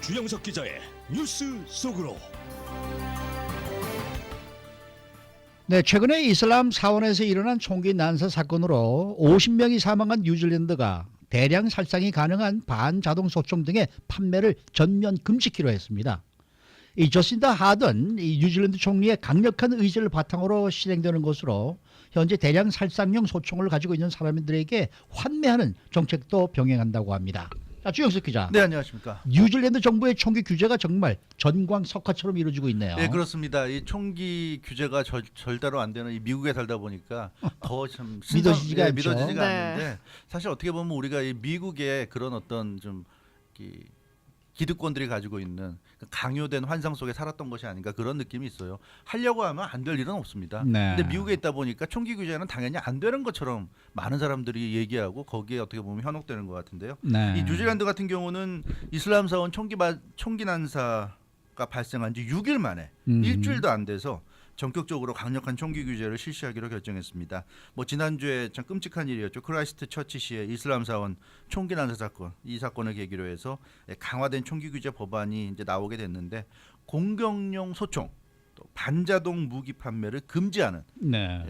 주영석 기자의 뉴스 속으로. 네, 최근에 이슬람 사원에서 일어난 총기 난사 사건으로 50명이 사망한 뉴질랜드가 대량 살상이 가능한 반자동 소총 등의 판매를 전면 금지키로 했습니다. 이 저신다 하던 이 뉴질랜드 총리의 강력한 의지를 바탕으로 실행되는 것으로 현재 대량 살상용 소총을 가지고 있는 사람들에게 환매하는 정책도 병행한다고 합니다. 자, 주영석 기자. 네, 안녕하십니까. 뉴질랜드 정부의 총기 규제가 정말 전광석화처럼 이루어지고 있네요. 네, 그렇습니다. 이 총기 규제가 절대로 안 되는 이 미국에 살다 보니까 더 참 믿어지지가 않죠. 믿어지지가 네. 않는데, 사실 어떻게 보면 우리가 이 미국의 그런 어떤 좀 기득권들이 가지고 있는 강요된 환상 속에 살았던 것이 아닌가, 그런 느낌이 있어요. 하려고 하면 안 될 일은 없습니다. 네. 근데 미국에 있다 보니까 총기 규제는 당연히 안 되는 것처럼 많은 사람들이 얘기하고 거기에 어떻게 보면 현혹되는 것 같은데요. 네. 이 뉴질랜드 같은 경우는 이슬람 사원 총기 난사가 발생한 지 6일 만에 일주일도 안 돼서 전격적으로 강력한 총기 규제를 실시하기로 결정했습니다. 뭐 지난주에 참 끔찍한 일이었죠. 크라이스트 처치시의 이슬람 사원 총기 난사 사건, 이 사건을 계기로 해서 강화된 총기 규제 법안이 이제 나오게 됐는데, 공격용 소총, 또 반자동 무기 판매를 금지하는, 네.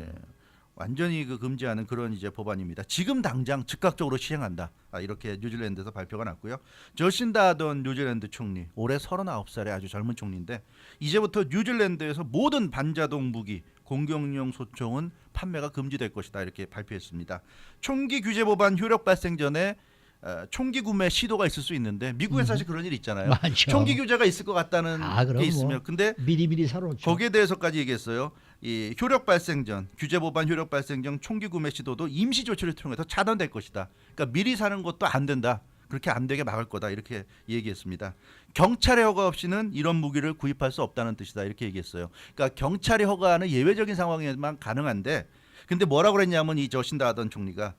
완전히 금지하는 그런 이제 법안입니다. 지금 당장 즉각적으로 시행한다. 이렇게 뉴질랜드에서 발표가 났고요. 저신다 아던 뉴질랜드 총리, 올해 39살의 아주 젊은 총리인데, 이제부터 뉴질랜드에서 모든 반자동 무기, 공격용 소총은 판매가 금지될 것이다, 이렇게 발표했습니다. 총기 규제 법안 효력 발생 전에 총기 구매 시도가 있을 수 있는데, 미국에 사실 그런 일이 있잖아요. 맞죠. 총기 규제가 있을 것 같다는 그럼 게 있으면, 근데 미리미리 사놓죠. 거기에 대해서까지 얘기했어요. 이 효력 발생 전, 규제 법안 효력 발생 전 총기 구매 시도도 임시 조치를 통해서 차단될 것이다. 그러니까 미리 사는 것도 안 된다. 그렇게 안 되게 막을 거다, 이렇게 얘기했습니다. 경찰의 허가 없이는 이런 무기를 구입할 수 없다는 뜻이다, 이렇게 얘기했어요. 그러니까 경찰의 허가는 예외적인 상황에만 가능한데, 근데 뭐라고 그랬냐면 이 저신다 하던 총리가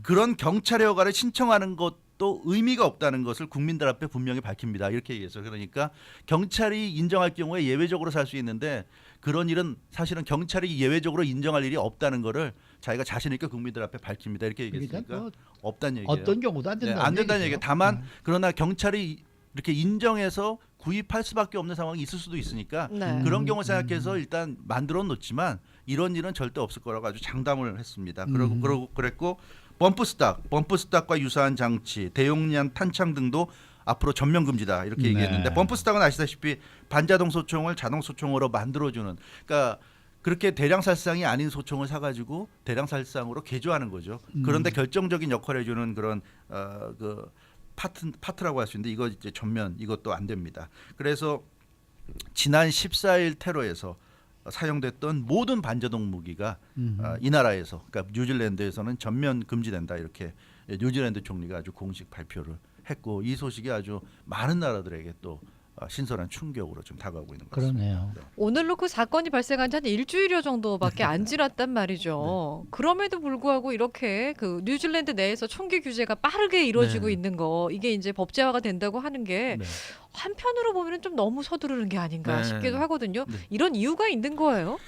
그런 경찰의 허가를 신청하는 것도 의미가 없다는 것을 국민들 앞에 분명히 밝힙니다, 이렇게 얘기했어요. 그러니까 경찰이 인정할 경우에 예외적으로 살 수 있는데, 그런 일은 사실은 경찰이 예외적으로 인정할 일이 없다는 거를 자기가 자신 있게 국민들 앞에 밝힙니다, 이렇게 얘기했으니까 그러니까 없다는 얘기예요. 어떤 경우도 안 된다는 안 된다는 얘기죠. 얘기예요. 다만 그러나 경찰이 이렇게 인정해서 구입할 수밖에 없는 상황이 있을 수도 있으니까 네. 그런 경우 생각해서 일단 만들어 놓지만 이런 일은 절대 없을 거라고 아주 장담을 했습니다. 그랬고 범프스탁과 유사한 장치, 대용량 탄창 등도 앞으로 전면 금지다, 이렇게 얘기했는데, 범프스탁은 아시다시피 반자동 소총을 자동 소총으로 만들어주는, 그러니까 그렇게 대량 살상이 아닌 소총을 사가지고 대량 살상으로 개조하는 거죠. 그런데 결정적인 역할을 해주는 그런 파트라고 할 수 있는데, 이거 이제 전면 이것도 안 됩니다. 그래서 지난 14일 테러에서 사용됐던 모든 반자동 무기가 이 나라에서, 그러니까 뉴질랜드에서는 전면 금지된다, 이렇게 뉴질랜드 총리가 아주 공식 발표를 했고, 이 소식이 아주 많은 나라들에게 또 신선한 충격으로 좀 다가오고 있는 것 같습니다. 그러네요. 오늘로 그 사건이 발생한 지 한 일주일여 정도밖에 안 지났단 말이죠. 그럼에도 불구하고 이렇게 그 뉴질랜드 내에서 총기 규제가 빠르게 이루어지고 네. 있는 거, 이게 이제 법제화가 된다고 하는 게 네. 한편으로 보면 좀 너무 서두르는 게 아닌가 네. 싶기도 하거든요. 네. 이런 이유가 있는 거예요?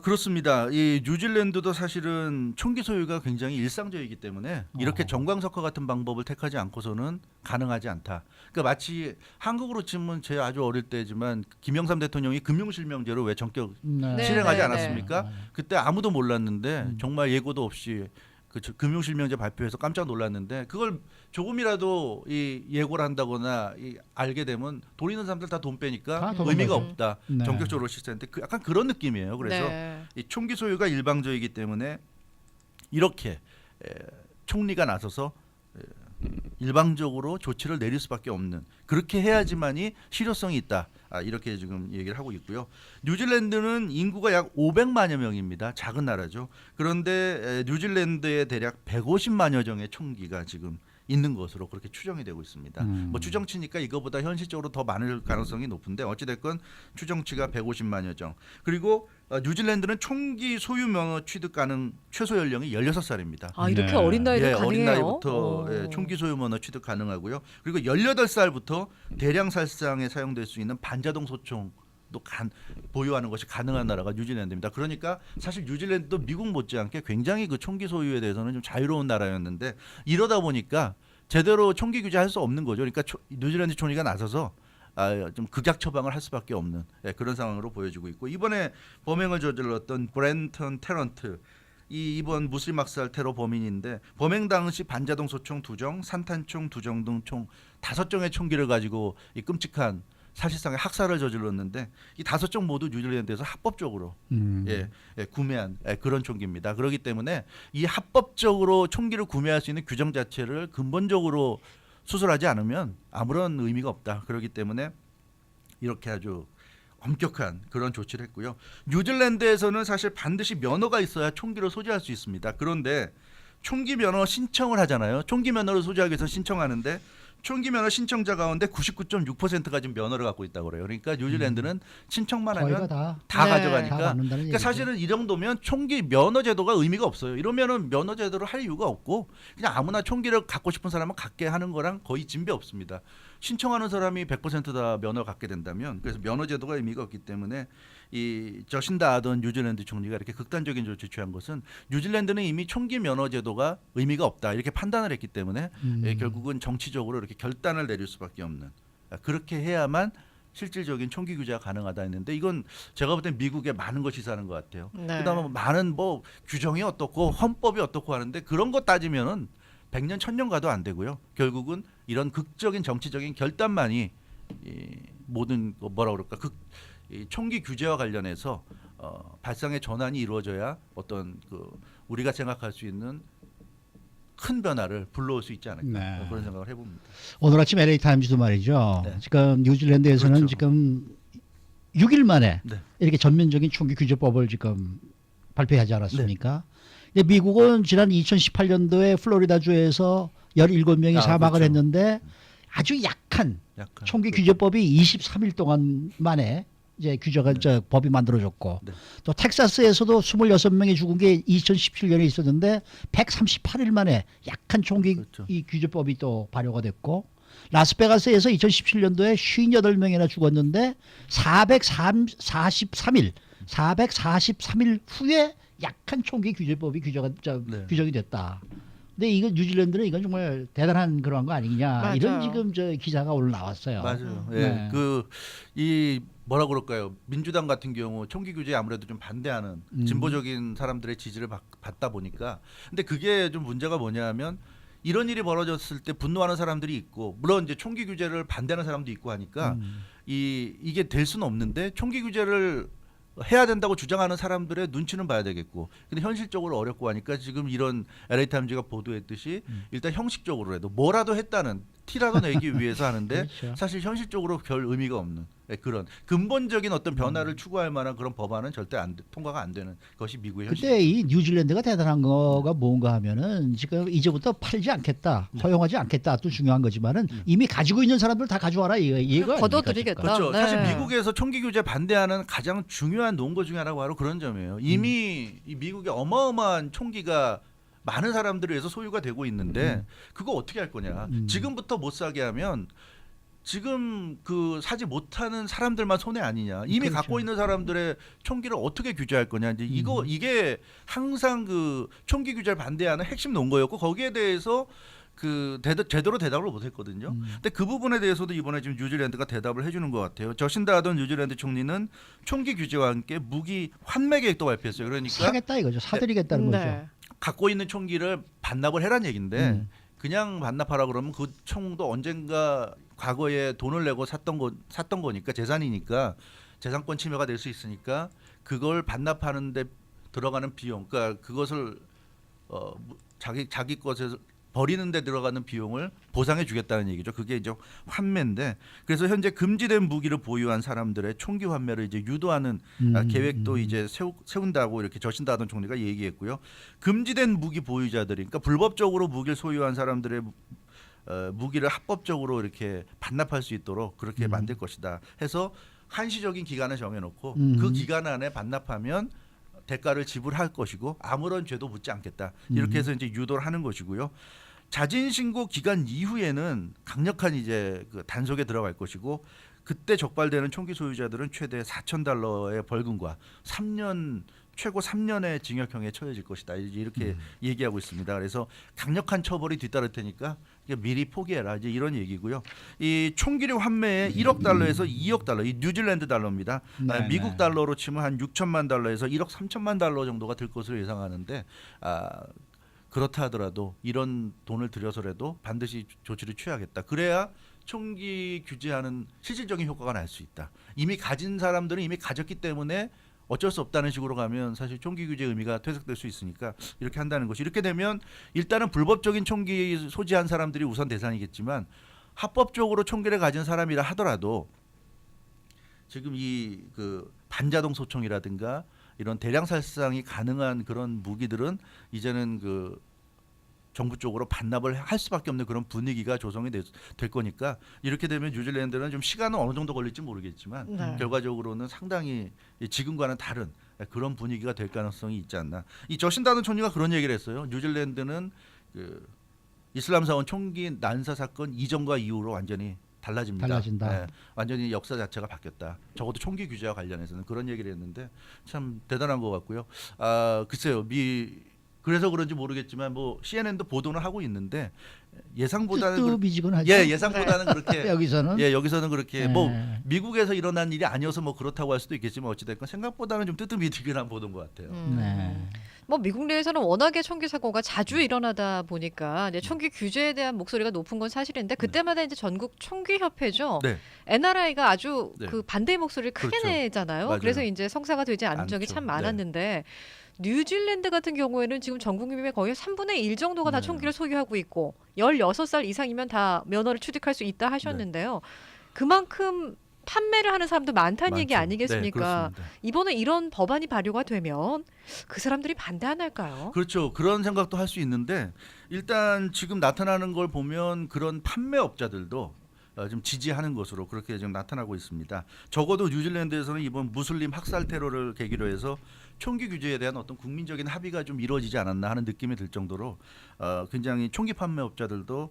그렇습니다. 이 뉴질랜드도 사실은 총기 소유가 굉장히 일상적이기 때문에 이렇게 정광석화 같은 방법을 택하지 않고서는 가능하지 않다. 그러니까 마치 한국으로 치면 제 아주 어릴 때지만 김영삼 대통령이 금융실명제로 왜 전격 네. 실행하지 네, 않았습니까? 네. 그때 아무도 몰랐는데 정말 예고도 없이 그 금융실명제 발표해서 깜짝 놀랐는데, 그걸 조금이라도 이 예고를 한다거나 알게 되면 돈 있는 사람들 다 돈 빼니까 다 돈 의미가 거죠. 없다. 네. 전격적으로 실시했는데 약간 그런 느낌이에요. 그래서 네. 이 총기 소유가 일방적이기 때문에 이렇게 총리가 나서서 일방적으로 조치를 내릴 수밖에 없는, 그렇게 해야지만이 실효성이 있다, 이렇게 지금 얘기를 하고 있고요. 뉴질랜드는 인구가 약 500만여 명입니다. 작은 나라죠. 그런데 뉴질랜드에 대략 150만여 정의 총기가 지금 있는 것으로 그렇게 추정이 되고 있습니다. 뭐 추정치니까 이거보다 현실적으로 더 많을 가능성이 높은데, 어찌됐건 추정치가 150만여 정. 그리고 뉴질랜드는 총기 소유 면허 취득 가능 최소 연령이 16살입니다. 아, 이렇게 네. 어린 나이도 가능해요? 어린 나이부터 총기 소유 면허 취득 가능하고요. 그리고 18살부터 대량 살상에 사용될 수 있는 반자동 소총 또 보유하는 것이 가능한 나라가 뉴질랜드입니다. 그러니까 사실 뉴질랜드도 미국 못지않게 굉장히 그 총기 소유에 대해서는 좀 자유로운 나라였는데, 이러다 보니까 제대로 총기 규제할 수 없는 거죠. 그러니까 뉴질랜드 총리가 나서서 좀 극약 처방을 할 수밖에 없는 그런 상황으로 보여지고 있고 이번에 범행을 저질렀던 브렌턴 테런트 이번 무슬림 학살 테러 범인인데 범행 당시 반자동 소총 2정, 산탄총 2정 등 총 5정의 총기를 가지고 이 끔찍한 사실상의 학살을 저질렀는데 이 5정 모두 뉴질랜드에서 합법적으로 구매한 그런 총기입니다. 그렇기 때문에 이 합법적으로 총기를 구매할 수 있는 규정 자체를 근본적으로 수술하지 않으면 아무런 의미가 없다. 그렇기 때문에 이렇게 아주 엄격한 그런 조치를 했고요. 뉴질랜드에서는 사실 반드시 면허가 있어야 총기를 소지할 수 있습니다. 그런데 총기 면허 신청을 하잖아요. 총기 면허를 소지하기 위해서 신청하는데 총기 면허 신청자 가운데 99.6%가 지금 면허를 갖고 있다고 그래요. 그러니까 뉴질랜드는 신청만 하면 다 네. 가져가니까. 받는다는 그러니까 얘기죠. 사실은 이 정도면 총기 면허 제도가 의미가 없어요. 이러면은 면허 제도를 할 이유가 없고 그냥 아무나 총기를 갖고 싶은 사람은 갖게 하는 거랑 거의 진배 없습니다. 신청하는 사람이 100%다 면허를 갖게 된다면 그래서 면허 제도가 의미가 없기 때문에 이 저신다 아던 뉴질랜드 총리가 이렇게 극단적인 조치를 취한 것은 뉴질랜드는 이미 총기 면허 제도가 의미가 없다 이렇게 판단을 했기 때문에 결국은 정치적으로 이렇게 결단을 내릴 수밖에 없는 그렇게 해야만 실질적인 총기 규제가 가능하다 했는데 이건 제가 볼 땐 미국에 많은 것이 사는 것 같아요. 네. 그다음에 많은 뭐 규정이 어떻고 헌법이 어떻고 하는데 그런 거 따지면은 100년 1000년 가도 안 되고요. 결국은 이런 극적인 정치적인 결단만이 이 모든 뭐라 그럴까 이 총기 규제와 관련해서 발상의 전환이 이루어져야 어떤 우리가 생각할 수 있는 큰 변화를 불러올 수 있지 않을까 네. 그런 생각을 해봅니다. 오늘 아침 LA 타임즈도 말이죠. 네. 지금 뉴질랜드에서는 그렇죠. 지금 6일 만에 네. 이렇게 전면적인 총기 규제법을 지금 발표하지 않았습니까? 근데 미국은 지난 2018년도에 플로리다주에서 17명이 사망을 그렇죠. 했는데 아주 약한 총기 규제법이 23일 동안 만에 이제 규제가 법이 만들어졌고 네. 또 텍사스에서도 26명이 죽은 게 2017년에 있었는데 138일 만에 약한 총기 그렇죠. 이 규제법이 또 발효가 됐고 라스베가스에서 2017년도에 58명이나 죽었는데 443일 후에 약한 총기 규제법이 규정이 됐다. 근데 이거 뉴질랜드는 이건 정말 대단한 그런 거 아니냐 맞아요. 이런 지금 기사가 오늘 나왔어요. 맞아요. 네. 이 뭐라 그럴까요? 민주당 같은 경우 총기 규제에 아무래도 좀 반대하는 진보적인 사람들의 지지를 받다 보니까 근데 그게 좀 문제가 뭐냐면 이런 일이 벌어졌을 때 분노하는 사람들이 있고 물론 이제 총기 규제를 반대하는 사람도 있고 하니까 이게 될 수는 없는데 총기 규제를 해야 된다고 주장하는 사람들의 눈치는 봐야 되겠고 근데 현실적으로 어렵고 하니까 지금 이런 LA 타임즈가 보도했듯이 일단 형식적으로라도 뭐라도 했다는 티라도 내기 위해서 하는데 그렇죠. 사실 현실적으로 별 의미가 없는 그런 근본적인 어떤 변화를 추구할 만한 그런 법안은 절대 통과가 안 되는 것이 미국의 현실. 근데 이 뉴질랜드가 대단한 거가 뭔가 하면은 지금 이제부터 팔지 않겠다, 허용하지 않겠다 또 중요한 거지만은 이미 가지고 있는 사람들 다 가져와라 이거 걷어들이겠다. 그렇죠. 네. 사실 미국에서 총기 규제 반대하는 가장 중요한 논거 중에 하나가 바로 그런 점이에요. 이미 이 미국에 어마어마한 총기가 많은 사람들을 위해서 소유가 되고 있는데 그거 어떻게 할 거냐. 지금부터 못 사게 하면 지금 사지 못하는 사람들만 손해 아니냐. 이미 그렇죠. 갖고 있는 사람들의 총기를 어떻게 규제할 거냐. 이제 이게 항상 총기 규제를 반대하는 핵심 논거였고 거기에 대해서 제대로 대답을 못했거든요. 근데 그 부분에 대해서도 이번에 지금 뉴질랜드가 대답을 해주는 것 같아요. 저신다 아던 뉴질랜드 총리는 총기 규제와 함께 무기 환매 계획도 발표했어요. 그러니까 사겠다 이거죠. 사들이겠다는 거죠. 네. 갖고 있는 총기를 반납을 해란 얘기인데 그냥 반납하라 그러면 그 총도 언젠가 과거에 돈을 내고 샀던 거니까 재산이니까 재산권 침해가 될 수 있으니까 그걸 반납하는데 들어가는 비용, 그러니까 그것을 자기 것에서 버리는 데 들어가는 비용을 보상해 주겠다는 얘기죠. 그게 이제 환매인데 그래서 현재 금지된 무기를 보유한 사람들의 총기 환매를 이제 유도하는 계획도 이제 세운다고 이렇게 저신다 하던 총리가 얘기했고요. 금지된 무기 보유자들이 그러니까 불법적으로 무기를 소유한 사람들의 무기를 합법적으로 이렇게 반납할 수 있도록 그렇게 만들 것이다 해서 한시적인 기간을 정해놓고 그 기간 안에 반납하면 대가를 지불할 것이고 아무런 죄도 묻지 않겠다 이렇게 해서 이제 유도를 하는 것이고요. 자진 신고 기간 이후에는 강력한 이제 단속에 들어갈 것이고 그때 적발되는 총기 소유자들은 최대 $4,000의 벌금과 3년 최고 3년의 징역형에 처해질 것이다. 이렇게 얘기하고 있습니다. 그래서 강력한 처벌이 뒤따를 테니까 미리 포기해라. 이제 이런 얘기고요. 이 총기류 환매에 1억 달러에서 2억 달러, 이 뉴질랜드 달러입니다. 네, 미국 네. 달러로 치면 한 6천만 달러에서 1억 3천만 달러 정도가 들 것으로 예상하는데 그렇다 하더라도 이런 돈을 들여서라도 반드시 조치를 취하겠다. 그래야 총기 규제하는 실질적인 효과가 날 수 있다. 이미 가진 사람들은 이미 가졌기 때문에 어쩔 수 없다는 식으로 가면 사실 총기 규제 의미가 퇴색될 수 있으니까 이렇게 한다는 것이 이렇게 되면 일단은 불법적인 총기 소지한 사람들이 우선 대상이겠지만 합법적으로 총기를 가진 사람이라 하더라도 지금 이 그 반자동 소총이라든가 이런 대량 살상이 가능한 그런 무기들은 이제는 그 정부 쪽으로 반납을 할 수밖에 없는 그런 분위기가 조성이 될 거니까 이렇게 되면 뉴질랜드는 좀 시간은 어느 정도 걸릴지 모르겠지만 네. 결과적으로는 상당히 지금과는 다른 그런 분위기가 될 가능성이 있지 않나. 이 저신다는 총리가 그런 얘기를 했어요. 뉴질랜드는 그 이슬람 사원 총기 난사 사건 이전과 이후로 완전히 달라집니다. 달라진다. 예, 완전히 역사 자체가 바뀌었다. 적어도 총기 규제와 관련해서는 그런 얘기를 했는데 참 대단한 것 같고요. 글쎄요, 그래서 그런지 모르겠지만 뭐 CNN도 보도는 하고 있는데 예상보다는 뜨뜻미지근하죠. 예상보다는 그렇게 여기서는 여기서는 그렇게 네. 뭐 미국에서 일어난 일이 아니어서 뭐 그렇다고 할 수도 있겠지만 어찌됐건 생각보다는 좀 뜨뜻미지근한 보도인 것 같아요. 네. 뭐 미국 내에서는 워낙에 총기 사고가 자주 일어나다 보니까 이제 총기 규제에 대한 목소리가 높은 건 사실인데 그때마다 이제 전국 총기 협회죠. 네. NRI가 아주 네. 그 반대의 목소리를 크게 그렇죠. 내잖아요. 맞아요. 그래서 이제 성사가 되지 않은 적이 않죠. 참 네. 많았는데 뉴질랜드 같은 경우에는 지금 전 국민의 거의 3분의 1 정도가 다 네. 총기를 소유하고 있고 16살 이상이면 다 면허를 취득할 수 있다 하셨는데요. 그만큼 판매를 하는 사람도 많다는 얘기 많죠. 아니겠습니까? 네, 그렇습니다. 이번에 이런 법안이 발효가 되면 그 사람들이 반대 안 할까요? 그렇죠. 그런 생각도 할 수 있는데 일단 지금 나타나는 걸 보면 그런 판매업자들도 좀 지지하는 것으로 그렇게 지금 나타나고 있습니다. 적어도 뉴질랜드에서는 이번 무슬림 학살 테러를 계기로 해서 총기 규제에 대한 어떤 국민적인 합의가 좀 이루어지지 않았나 하는 느낌이 들 정도로 굉장히 총기 판매업자들도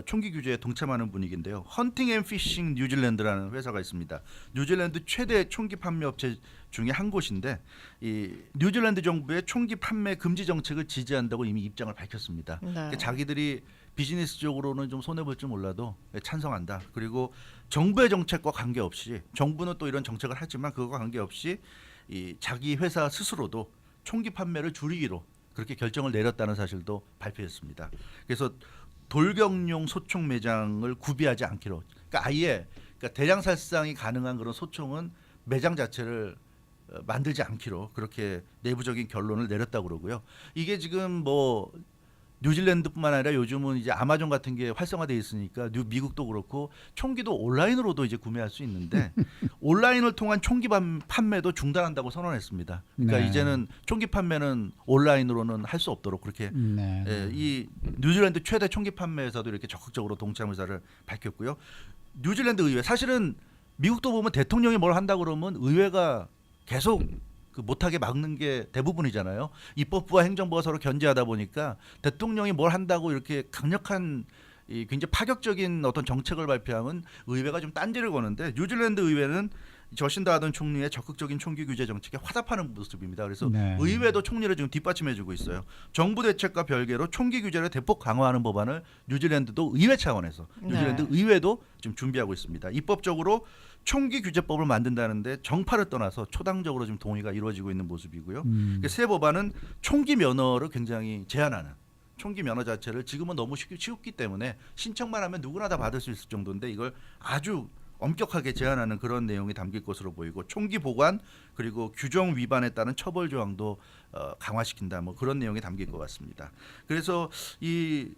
총기 규제에 동참하는 분위기인데요. 헌팅 앤 피싱 뉴질랜드라는 회사가 있습니다. 뉴질랜드 최대 총기 판매업체 중에 한 곳인데 이 뉴질랜드 정부의 총기 판매 금지 정책을 지지한다고 이미 입장을 밝혔습니다. 네. 그러니까 자기들이 비즈니스적으로는 좀 손해 볼 줄 몰라도 찬성한다. 그리고 정부의 정책과 관계없이 정부는 또 이런 정책을 하지만 그것과 관계없이 이 자기 회사 스스로도 총기 판매를 줄이기로 그렇게 결정을 내렸다는 사실도 발표했습니다. 그래서 돌격용 소총 매장을 구비하지 않기로. 그러니까 아예 대량 살상이 가능한 그런 소총은 매장 자체를 만들지 않기로 그렇게 내부적인 결론을 내렸다고 그러고요. 이게 지금 뭐 뉴질랜드뿐만 아니라 요즘은 이제 아마존 같은 게 활성화돼 있으니까 미국도 그렇고 총기도 온라인으로도 이제 구매할 수 있는데 온라인을 통한 총기 판매도 중단한다고 선언했습니다. 그러니까 네. 이제는 총기 판매는 온라인으로는 할 수 없도록 그렇게 네. 이 뉴질랜드 최대 총기 판매 회사도 이렇게 적극적으로 동참 의사를 밝혔고요. 뉴질랜드 의회 사실은 미국도 보면 대통령이 뭘 한다 그러면 의회가 계속 못하게 막는 게 대부분이잖아요. 입법부와 행정부가 서로 견제하다 보니까 대통령이 뭘 한다고 이렇게 강력한 굉장히 파격적인 어떤 정책을 발표하면 의회가 좀 딴지를 거는데 뉴질랜드 의회는 저신다 하던 총리의 적극적인 총기 규제 정책에 화답하는 모습입니다. 그래서 네. 의회도 총리를 지금 뒷받침해주고 있어요. 정부 대책과 별개로 총기 규제를 대폭 강화하는 법안을 뉴질랜드도 의회 차원에서 뉴질랜드 네. 의회도 지금 준비하고 있습니다. 입법적으로 총기 규제법을 만든다는데 정파를 떠나서 초당적으로 지금 동의가 이루어지고 있는 모습이고요. 새 법안은 총기 면허를 굉장히 제한하는 총기 면허 자체를 지금은 너무 쉽기 때문에 신청만 하면 누구나 다 받을 수 있을 정도인데 이걸 아주 엄격하게 제한하는 그런 내용이 담길 것으로 보이고 총기 보관 그리고 규정 위반에 따른 처벌 조항도 강화시킨다 뭐 그런 내용이 담길 것 같습니다. 그래서 이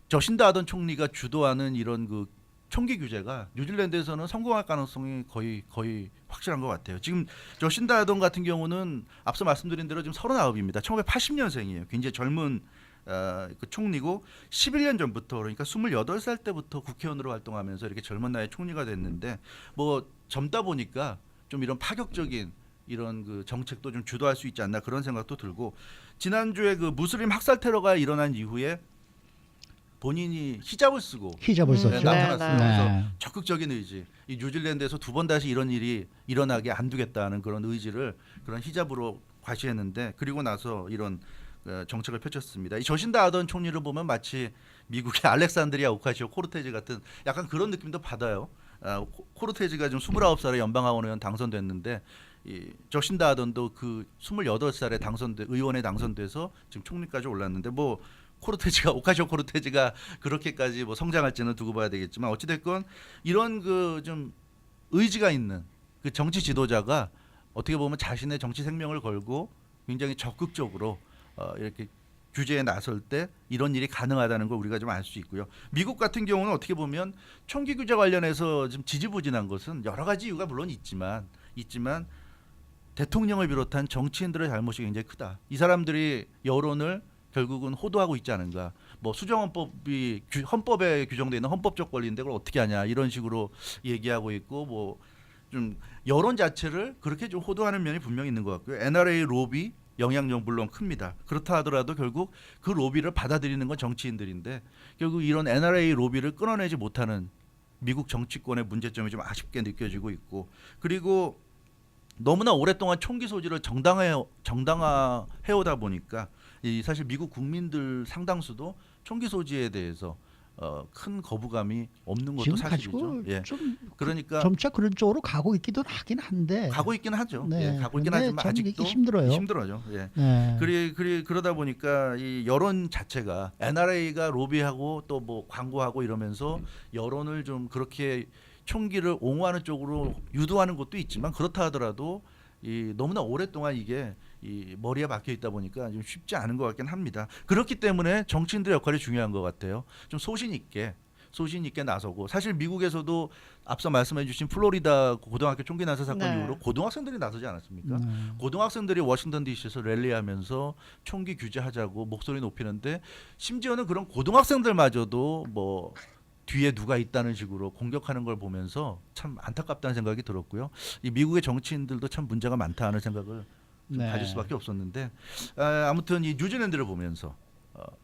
저신다 하던 총리가 주도하는 이런 그 총기 규제가 뉴질랜드에서는 성공할 가능성이 거의 확실한 것 같아요. 지금 저신다 하던 같은 경우는 앞서 말씀드린 대로 지금 39입니다. 1980년생이에요. 굉장히 젊은 그 총리고 11년 전부터 그러니까 28살 때부터 국회의원으로 활동하면서 이렇게 젊은 나이에 총리가 됐는데 뭐 젊다 보니까 좀 이런 파격적인 이런 그 정책도 좀 주도할 수 있지 않나 그런 생각도 들고 지난주에 그 무슬림 학살 테러가 일어난 이후에 본인이 히잡을 쓰고 히잡을 썼죠. 나타났어요. 네. 그래서 적극적인 의지. 이 뉴질랜드에서 두 번 다시 이런 일이 일어나게 안 두겠다는 그런 의지를 그런 히잡으로 과시했는데 그리고 나서 이런 정책을 펼쳤습니다. 이 저신다 아던 총리를 보면 마치 미국의 알렉산드리아 오카시오 코르테즈 같은 약간 그런 느낌도 받아요. 코르테즈가 지금 29살에 연방하원의원 당선됐는데 이 저신다 아던도 그 28살에 의원에 당선돼서 지금 총리까지 올랐는데 뭐 코르테즈가 오카시오 코르테즈가 그렇게까지 뭐 성장할지는 두고 봐야 되겠지만 어찌 됐건 이런 그 좀 의지가 있는 그 정치 지도자가 어떻게 보면 자신의 정치 생명을 걸고 굉장히 적극적으로 이렇게 규제에 나설 때 이런 일이 가능하다는 걸 우리가 좀 알 수 있고요. 미국 같은 경우는 어떻게 보면 총기 규제 관련해서 좀 지지부진한 것은 여러 가지 이유가 물론 있지만 대통령을 비롯한 정치인들의 잘못이 굉장히 크다. 이 사람들이 여론을 결국은 호도하고 있지 않은가. 뭐 수정헌법이 헌법에 규정되어 있는 헌법적 권리인데 그걸 어떻게 하냐 이런 식으로 얘기하고 있고 뭐 좀 여론 자체를 그렇게 좀 호도하는 면이 분명히 있는 것 같고요. NRA 로비 영향력 물론 큽니다. 그렇다 하더라도 결국 그 로비를 받아들이는 건 정치인들인데 결국 이런 NRA 로비를 끊어내지 못하는 미국 정치권의 문제점이 좀 아쉽게 느껴지고 있고 그리고 너무나 오랫동안 총기 소지를 정당화해오다 보니까 이 사실 미국 국민들 상당수도 총기 소지에 대해서 큰 거부감이 없는 것도 지금 사실이죠. 가지고 예. 좀 그러니까 점차 그런 쪽으로 가고 있기도 하긴 한데. 가고 있긴 하죠. 네. 예, 가고 있긴 근데 하지만 참 이게 아직도 힘들어요. 힘들어요. 예. 네. 그러다 보니까 이 여론 자체가 NRA가 로비하고 또 뭐 광고하고 이러면서 여론을 좀 그렇게 총기를 옹호하는 쪽으로 유도하는 것도 있지만 그렇다 하더라도 이 너무나 오랫동안 이게 이 머리에 박혀 있다 보니까 좀 쉽지 않은 것 같긴 합니다. 그렇기 때문에 정치인들의 역할이 중요한 것 같아요. 좀 소신 있게 나서고 사실 미국에서도 앞서 말씀해주신 플로리다 고등학교 총기 난사 사건 네. 이후로 고등학생들이 나서지 않았습니까? 네. 고등학생들이 워싱턴 DC에서 랠리하면서 총기 규제하자고 목소리 높이는데 심지어는 그런 고등학생들마저도 뭐 뒤에 누가 있다는 식으로 공격하는 걸 보면서 참 안타깝다는 생각이 들었고요. 이 미국의 정치인들도 참 문제가 많다 하는 생각을 좀 네. 가질 수밖에 없었는데 아무튼 이 뉴질랜드를 보면서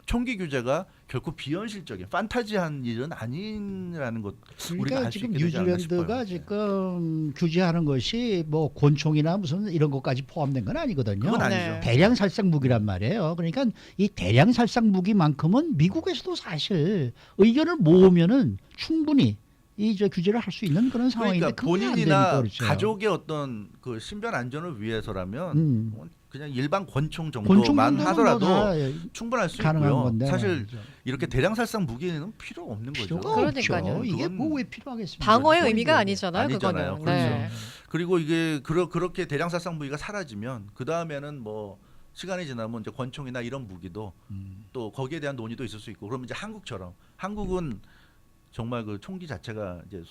총기 규제가 결코 비현실적인 판타지한 일은 아니라는 것 우리가 그러니까 알 수 지금 있게 되지 않나 뉴질랜드가 싶어요. 지금 규제하는 것이 뭐 권총이나 무슨 이런 것까지 포함된 건 아니거든요. 그건 아니죠. 네. 대량 살상 무기란 말이에요. 그러니까 이 대량 살상 무기만큼은 미국에서도 사실 의견을 모으면은 충분히 이 저 규제를 할 수 있는 그런 상황인데 그러니까 그게 안 본인이나 되니까 그렇죠. 가족의 어떤 그 신변 안전을 위해서라면 그냥 일반 권총 권총 정도만 정도는 하더라도 뭐 다 충분할 수 가능한 있고요. 건데 사실 말이죠. 이렇게 대량 살상 무기는 필요 없는 거죠. 필요가 그러니까요. 없죠. 이게 그건 뭐 왜 필요하겠습니까? 방어의 소리 의미가 들어요. 아니잖아요. 아니잖아요. 그거는. 그렇죠. 네. 그리고 이게 그렇게 대량 살상 무기가 사라지면 그 다음에는 뭐 시간이 지나면 이제 권총이나 이런 무기도 또 거기에 대한 논의도 있을 수 있고 그러면 이제 한국처럼 한국은 정말 그 총기 자체가 이제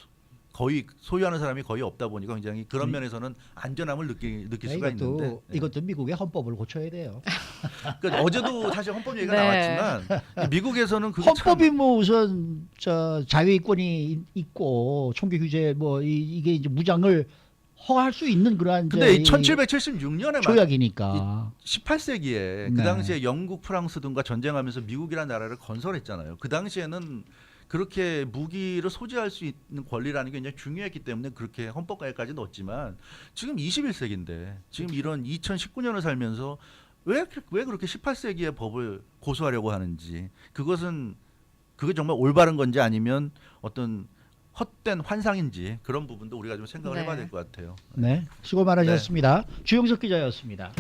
거의 소유하는 사람이 거의 없다 보니까 굉장히 그런 면에서는 안전함을 느낄 수가 있는데 이것도 미국의 헌법을 고쳐야 돼요. 그러니까 어제도 사실 헌법 얘기가 네. 나왔지만 미국에서는 그게 헌법이 뭐 우선 저 자유이권이 있고 총기 규제 뭐 이게 이제 무장을 허가할 수 있는 그러한 근데 이 1776년에 조약이니까. 18세기에 그 네. 당시에 영국, 프랑스 등과 전쟁하면서 미국이라는 나라를 건설했잖아요. 그 당시에는 그렇게 무기를 소지할 수 있는 권리라는 게 굉장히 중요했기 때문에 그렇게 헌법까지 넣었지만 지금 21세기인데 지금 이런 2019년을 살면서 왜 그렇게 18세기의 법을 고수하려고 하는지 그게 정말 올바른 건지 아니면 어떤 헛된 환상인지 그런 부분도 우리가 좀 생각을 네. 해봐야 될 것 같아요. 네, 수고 많으셨습니다. 주영석 기자였습니다.